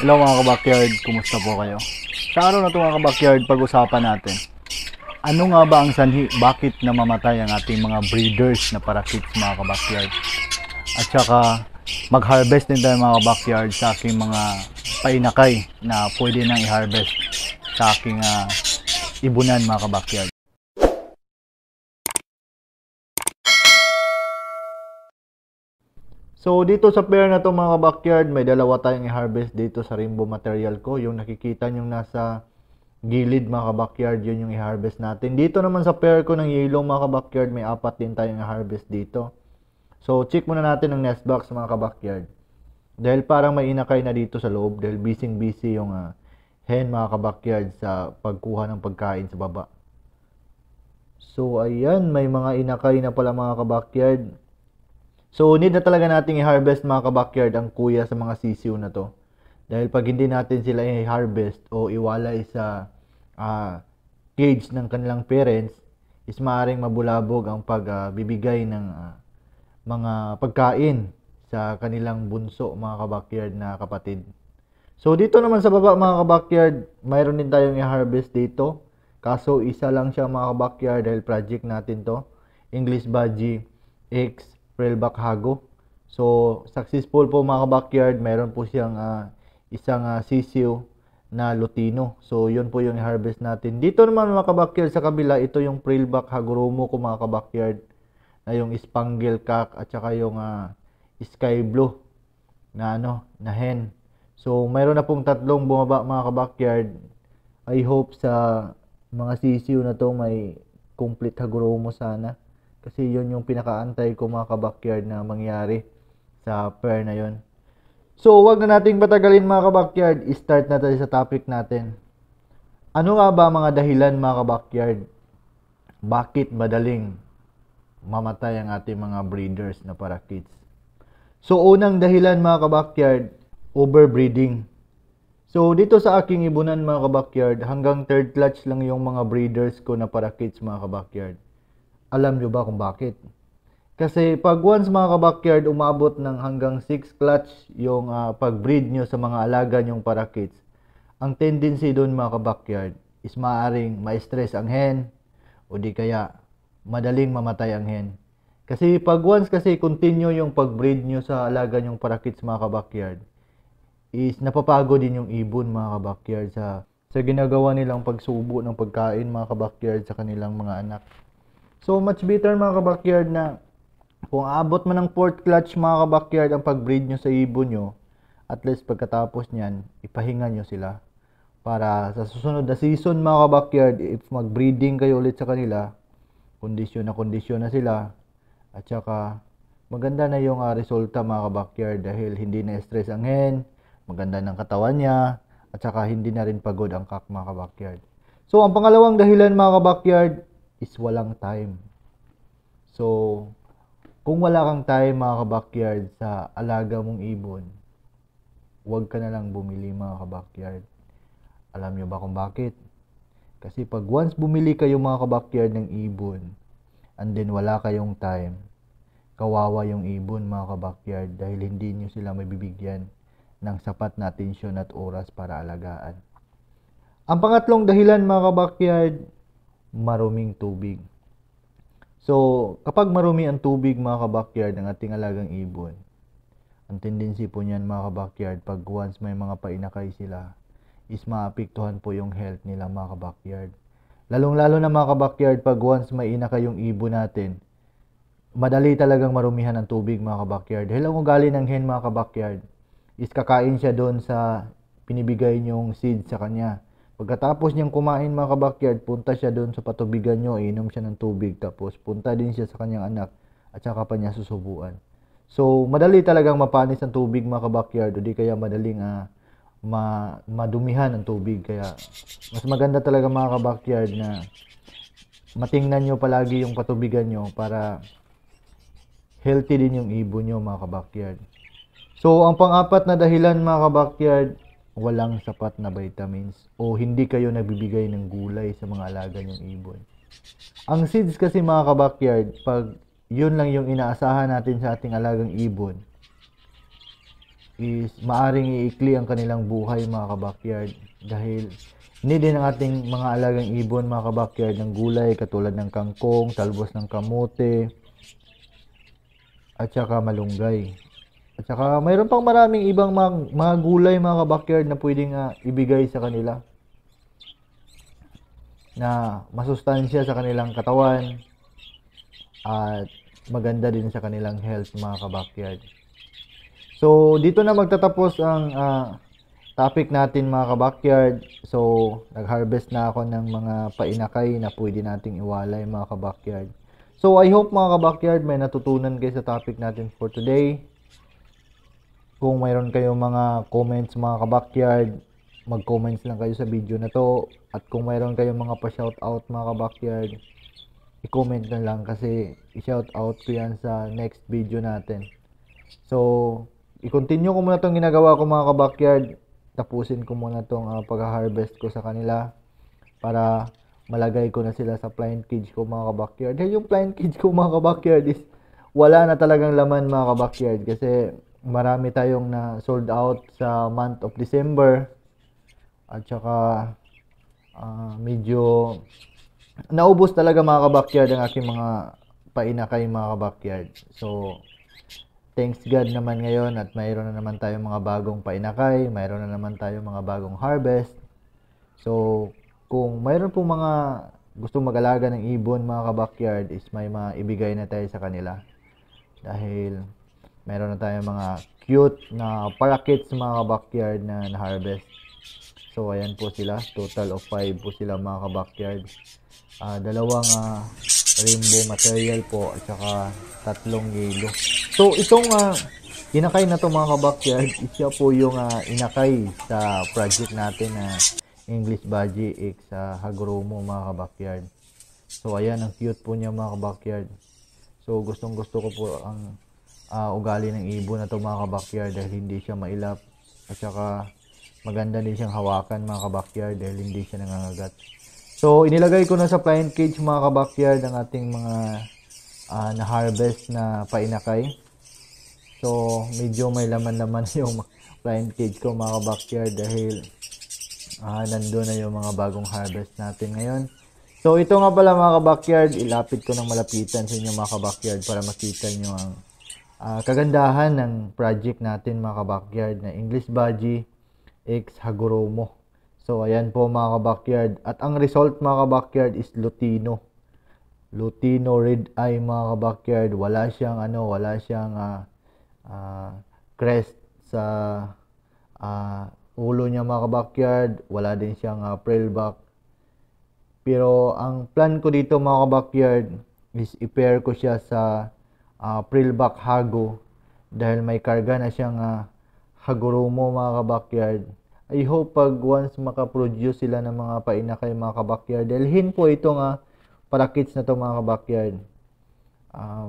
Hello mga ka-backyard, kumusta po kayo? Sa araw na ito mga ka-backyard, pag-usapan natin. Ano nga ba ang sanhi? Bakit namamatay ang ating mga breeders na parakeets mga ka-backyard? At saka mag-harvest din tayo mga ka-backyard sa aking mga painakay na pwede nang i-harvest sa aking ibunan mga ka-backyard. So dito sa pair na to mga backyard, may dalawa tayong i-harvest dito sa rainbow material ko. Yung nakikita nyo nasa gilid mga backyard, yun yung i-harvest natin. Dito naman sa pair ko ng yellow mga backyard, may apat din tayong i-harvest dito. So check muna natin ang nest box mga backyard. Dahil parang may inakay na dito sa loob, dahil busy yung hen mga backyard sa pagkuha ng pagkain sa baba. So ayan, may mga inakay na pala mga backyard. So, need na talaga nating i-harvest mga ka-backyard ang kuya sa mga sisiw na to. Dahil pag hindi natin sila i-harvest o iwalay sa cage ng kanilang parents, is maaaring mabulabog ang pagbibigay ng mga pagkain sa kanilang bunso mga ka-backyard na kapatid. So, dito naman sa baba mga ka-backyard, mayroon din tayong i-harvest dito. Kaso, isa lang siya mga ka-backyard dahil project natin to. English Budgie X Pearlback Hago. So, successful po mga backyard. Meron po siyang isang sisiw na Lutino. So, yun po yung i-harvest natin. Dito naman mga backyard sa kabila, ito yung Pearlback Hagurumo ko mga backyard. Na yung Spangle Cock at saka yung Sky Blue na na hen. So, mayroon na pong tatlong bumaba mga backyard. I hope sa mga sisiw na to may complete Hagurumo sana. Kasi yun yung pinakaantay ko mga ka-backyard na mangyari sa pair na yun. So, wag na nating patagalin mga ka-backyard. I-start na tayo sa topic natin. Ano nga ba mga dahilan mga ka-backyard? Bakit madaling mamatay ang ating mga breeders na parakeets? So, unang dahilan mga ka-backyard, overbreeding. So, dito sa aking ibunan mga ka-backyard, hanggang third clutch lang yung mga breeders ko na parakeets mga ka-backyard. Alam nyo ba kung bakit? Kasi pag once mga ka-backyard umabot ng hanggang 6 clutch yung pag-breed nyo sa mga alaga nyong parakeets, ang tendency doon mga ka-backyard is maaaring ma-stress ang hen o di kaya madaling mamatay ang hen. Kasi pag once kasi continue yung pag-breed nyo sa alaga nyong parakeets mga ka-backyard, is napapagod din yung ibon mga ka-backyard sa ginagawa nilang pagsubo ng pagkain mga ka-backyard sa kanilang mga anak. So, much better mga ka-backyard na kung aabot man ng 4th clutch mga ka-backyard ang pag-breed nyo sa ibon nyo, at least pagkatapos nyan, ipahinga nyo sila. Para sa susunod na season mga ka-backyard, if mag-breeding kayo ulit sa kanila, kondisyon na sila, at saka maganda na yung resulta mga ka-backyard dahil hindi na stress ang hen, maganda ng katawan niya, at saka hindi na rin pagod ang cock mga ka-backyard. So, ang pangalawang dahilan mga ka-backyard, is walang time. So, kung wala kang time mga ka-backyard sa alaga mong ibon, huwag ka na lang bumili mga ka-backyard. Alam nyo ba kung bakit? Kasi pag once bumili kayo mga ka-backyard ng ibon, and then wala kayong time, kawawa yung ibon mga ka-backyard dahil hindi nyo sila mabibigyan ng sapat na atensyon at oras para alagaan. Ang pangatlong dahilan mga ka-backyard, maruming tubig. So, kapag marumi ang tubig mga ka-backyard ng ating alagang ibon, ang tendency po niyan mga ka-backyard pag once may mga painakay sila, is maapektuhan po yung health nila mga ka-backyard. Lalong-lalo na mga ka-backyard pag once may inakay yung ibon natin, madali talagang marumihan ang tubig mga ka-backyard. Dahil ang ugali ng hen mga ka-backyard, is kakain siya doon sa pinibigay nyong seed sa kanya. Pagkatapos niyang kumain mga ka-backyard, punta siya doon sa patubigan nyo, inom siya ng tubig, tapos punta din siya sa kanyang anak, at saka pa niya susubuan. So, madali talagang mapanis ang tubig mga ka-backyard, o di kaya madaling madumihan ang tubig. Kaya, mas maganda talaga mga ka-backyard na matingnan nyo palagi yung patubigan nyo para healthy din yung ibon nyo mga ka-backyard. So, ang pang-apat na dahilan mga ka-backyard, walang sapat na vitamins o hindi kayo nagbibigay ng gulay sa mga alaga nyong ibon. Ang seeds kasi mga ka-backyard, pag yun lang yung inaasahan natin sa ating alagang ibon, is maaring iikli ang kanilang buhay mga kabakyard, dahil hindi din ang ating mga alagang ibon mga kabakyard ng gulay katulad ng kangkong, talbos ng kamote, at saka malunggay. At saka mayroon pang maraming ibang mga gulay mga kabakyard na pwedeng ibigay sa kanila na masustansya sa kanilang katawan at maganda din sa kanilang health mga kabakyard. So dito na magtatapos ang topic natin mga kabakyard. So nag-harvest na ako ng mga painakay na pwede nating iwalay mga kabakyard. So I hope mga kabakyard may natutunan kayo sa topic natin for today. Kung mayroon kayong mga comments mga kabakyard, mag-comments lang kayo sa video na to. At kung mayroon kayong mga pa-shoutout mga kabakyard, i-comment na lang kasi i-shoutout ko yan sa next video natin. So i-continue ko muna itong ginagawa ko mga kabakyard. Tapusin ko muna itong pag-harvest ko sa kanila para malagay ko na sila sa blind cage ko mga kabakyard. Dahil yung blind cage ko mga kabakyard is wala na talagang laman mga kabakyard kasi marami tayong na sold out sa month of December. At saka medyo naubos talaga mga kabakyard ang aking mga painakay mga kabakyard. So thanks God naman ngayon at mayroon na naman tayong mga bagong painakay, mayroon na naman tayong mga bagong harvest. So kung mayroon pong mga gustong mag-alaga ng ibon mga kabakyard is may maibigay na tayo sa kanila. Dahil mayroon na tayong mga cute na parakeets mga kabakyard na na-harvest. So ayan po sila, total of 5 po sila mga kabakyard. Dalawang rainbow material po at saka 3 yellow. So itong inakay na to mga kabakyard, siya po yung inakay sa project natin na English Budgie X Hagoromo mga kabakyard. So ayan, ang cute po niya mga kabakyard. So gustong gusto ko po ang ugali ng ibon na to mga kabakyard dahil hindi siya mailap at saka maganda din siyang hawakan mga kabakyard dahil hindi siya nangangagat. So inilagay ko na sa blind cage mga kabakyard ang ating mga na-harvest na painakay. So medyo may laman-laman yung blind cage ko mga kabakyard dahil nandun na yung mga bagong harvest natin ngayon. So ito nga pala mga kabakyard, ilapit ko ng malapitan sa inyo mga kabakyard para makita nyo ang kagandahan ng project natin mga kabakyard na English Budgie X Hagoromo. So ayan po mga kabakyard, at ang result mga kabakyard is Lutino red eye mga kabakyard. Wala siyang crest sa ulo niya mga kabakyard, wala din siyang frillback. Pero ang plan ko dito mga kabakyard is i-pair ko siya sa frillback hago dahil may karga na siyang Hagoromo mga kabakyard. I hope pag once makaproduce sila ng mga painakay mga kabakyard, dalhin po itong parakeets na to mga kabakyard.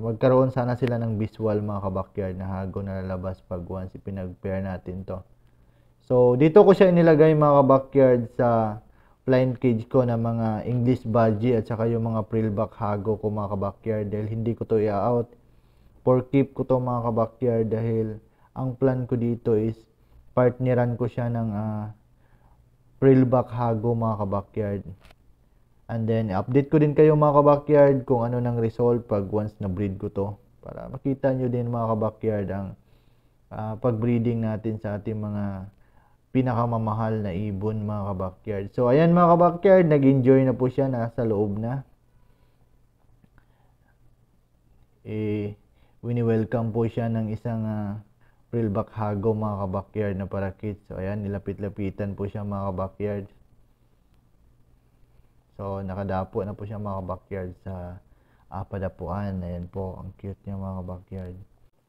Magkaroon sana sila ng visual mga kabakyard na hago na lalabas pag once ipinag-pair natin to. So dito ko siya inilagay mga kabakyard sa blind cage ko na mga English Budgie at saka yung mga frillback hago ko mga kabakyard dahil hindi ko to i-out. For keep ko to mga kabakyard dahil ang plan ko dito is partneran ko siya ng frillback hago mga kabakyard. And then update ko din kayo mga kabakyard kung ano nang result pag once na breed ko to para makita nyo din mga kabakyard ang pagbreeding natin sa ating mga pinakamamahal na ibon mga kabakyard. So ayan mga kabakyard, nag-enjoy na po siya, nasa loob na. Wini-welcome po siya ng isang frillback hago mga kabakyard na parakeet. So ayan, nilapit-lapitan po siya mga kabakyard. So nakadapo na po siya mga kabakyard sa padapuan. Ayan po, ang cute niya mga kabakyard.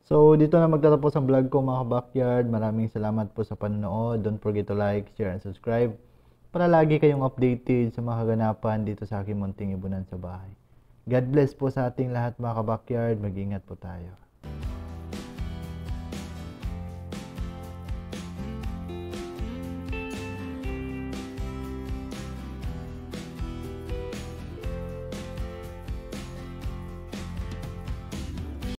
So dito na magtatapos ang vlog ko mga kabakyard. Maraming salamat po sa panonood. Don't forget to like, share, and subscribe para lagi kayong updated sa mga kaganapan dito sa aking munting ibunan sa bahay. God bless po sa ating lahat mga kabakyard. Mag-ingat po tayo.